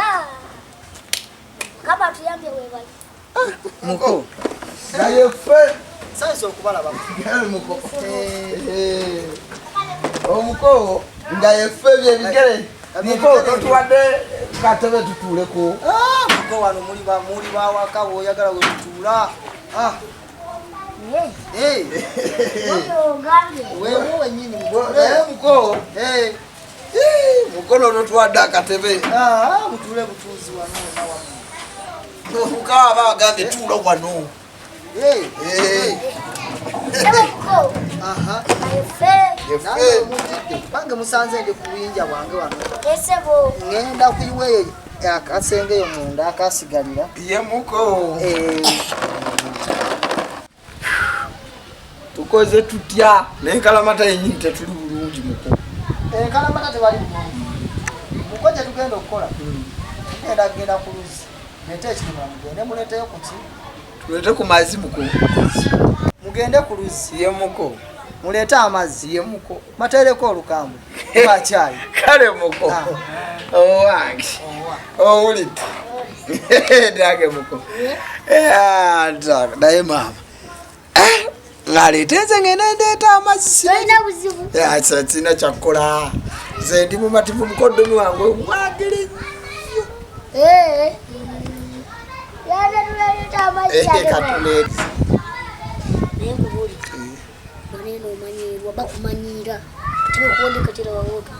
Ha. Kama tuyambye wewe. Muko. Gaye fe. Sasa okubala baba. Gaye muko. Omuko ngaye fe bye bigere. Muko totwade katebe tutuleko. Muko wano muri ba wakawo oyagala wetutula. Wewe wenyini muko. Mukono totwada katebe. Mutule butuzi wano na wano. Muka bagambe tulo wano. Muko. Yefe. Bange musanze ndi kubinja bwange wano. Esebo. Ngenda kuyiwe akasenge yo munda akasigalira. Ye muko. Tukoze tutya nenkalamata yenyini tetuli bulungi muko. Enkalamata tebali bulungi. Muko je tugenda okukola. Genda kuluzi. Nete ekirima mugende muleteyo kuki? Tulete ku mazi muko. Mugende kuluzi. Ye muko. Mulete amazzi. Ye muko. Matereko olukambo. Ba chai. Kale muko. Wangi. Olito. Dage muko. Dage daye mama. Ngalitenze ngene ndeta amazzi. Sina buzibu. Asa sina chakula. Zendi mu mativu mukodomi wangu mwagire. Yana tuleta amazi Katulete. Nengubuli. Maneno manyirwa bakumanyira. Tikuondeka tira wawoka.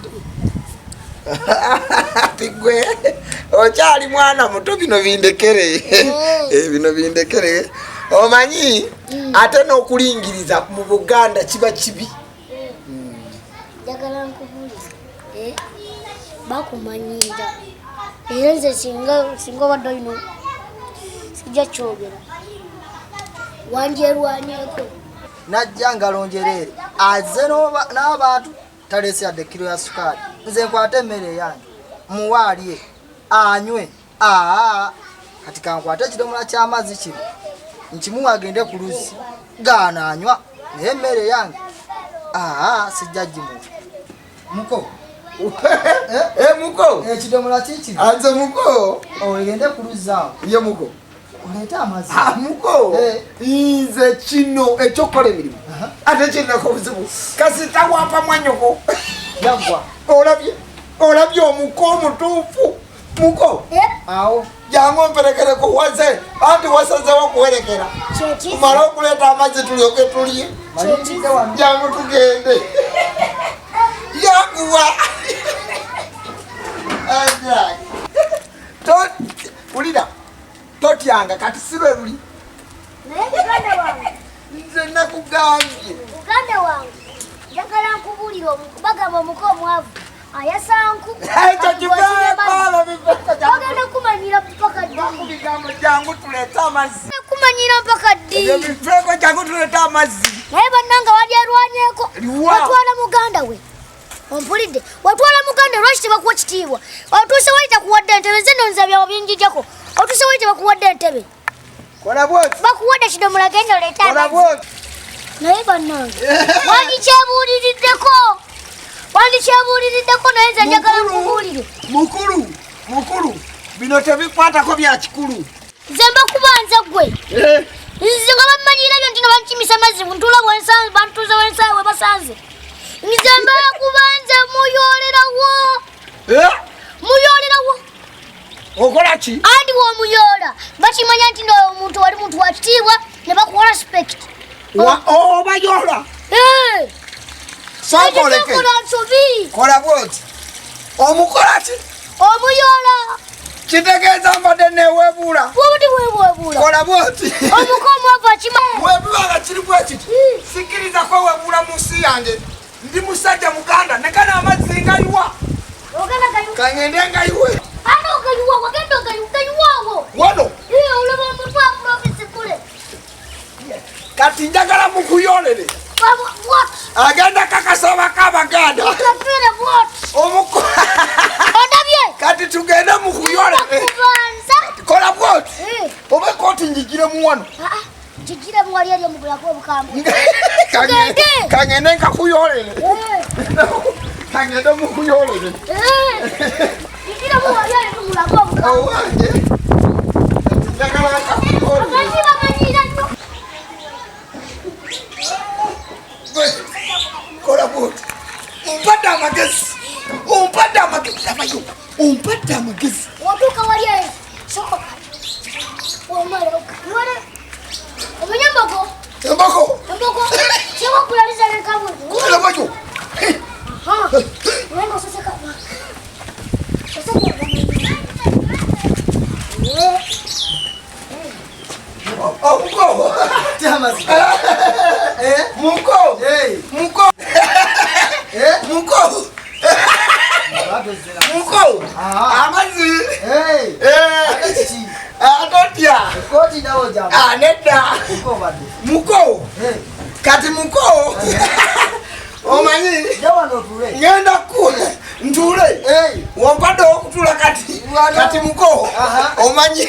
Tigwe. Ochali mwana muto bino bindekere. Bino bindekere. Omanyi ate n'okulingiriza mu Buganda kiba kibi. Jagala nkubuli. Bakumanyira. Yenze singa badayino. Sija chogera. Wanjerwanyeko. Najja ngalonjerere. Azeno n'abantu talese ade kilo ya sukali. Nze nkwate emmere yange. Muwaliye. Anywe. Katika nkwate kidomola ky'amazzi kino. Nchimuwa agende kuluzi. Gana anywa. Emmere yange. Sijja jimu. Muko. Muko. Kidomola kiki? Anze muko. Ogende kuluzi awo. Ye muko. Oleta amazzi. Muko. Ize kino ekyokola emirimu. Ate kino kubuzibu. Kasita wapa mwanyoko. Yagwa. Olabye omuko omutuufu. Muko. Awo. Jangu mperekereko waze. Anti wasazewo kuwerekera. Kumala okuleta amazzi tulyoke tulye. Jangu tugende. Yaguwa. Ulida. Totyanga kati sibe luli. Muganda wange. Nze nakugambye. Muganda wange. Jagala nkubulira bagamba omuko omwavu. Ayasanku. Ekyo kibala bifeka. Ogenda kumanyira mpaka ddi. Bakubigambo jangu tuleta amazzi. Kumanyira mpaka ddi. Ebyo bifeko jangu tuleta amazzi. Naye bannanga walyarwanyeko. Watwala muganda we. Ompulidde. Watwala muganda lwaki tebakuwa kitiibwa. Otuuse wali takuwadde entebe nze nonza byawo binjijjako. Otuuse wali tebakuwadde entebe. Kola bwoti. Bakuwadde kidomola genda oleeta Kola amazzi. bwoti. Naye bannange. Wandikyebuuliriddeko naye nze njagala nkubuulire. Mukulu. Bino tebikwatako bya kikulu. Nze mbakubanza ggwe. Nze nga bamanyira byo nti bankimisa amazzi ntula bwensanze bantuuze wensanze we basanze. Nze mbakubanza muyoolerawo. Muyoolerawo. Okola ki? Andi w'omuyoola. Bakimanya nti omuntu wali muntu wa kitiibwa ne bakuwa respect. Obayoola. Sokoleke. Kola bwoti. Omukola ki? Omuyoola. Kitegeeza mbadde neweebuula. Bw'obudde weebuula. Kola bwoti. Omuko omwavu akimanyi. Weebuula nga kiri bwe kiti. Sikiriza kweweebuula mu nsi yange. Ndi musajja Muganda ne gana amazzi ngayiwa. Ogenda gayiwa. Kangende ngayiwe. Ate ogayiwa wagenda ogayiwawo. Wano. Olaba omuntu akulobisi kule. Kati njagala mukuyoolere. Agenda kakasaba k'Abaganda. Omuko. Ondabye. Kati tugende mukuyoolere. Kola bwoti. Oba kooti njigire mu wano. Njigire mu wali omugulako obukambwe. Kangende nkakuyoolere. Kangende mukuyoolere. Njigire mu wali omugulako obukambwe. Owange. Ndagala akakuli. Kola bwoti. Umpadde amagezi. Amayo. Umpadde amagezi. Watuuka wali eyo. Sokoka. Omala okale. Omanya embogo? Embogo. Kyewa kulaliza n'ekabwe. Kola mayo. Wenga ososeka. Omuko. Tamazi. Muko. Muko. Muko. Amazi. Atotya. Koti dawo jamu. Nedda. Muko bade. Muko. Kati muko. Omanyi. Jawa no tule. Ngenda kule. Ntule. Wampadde okutula kati. Kati muko. Omanyi.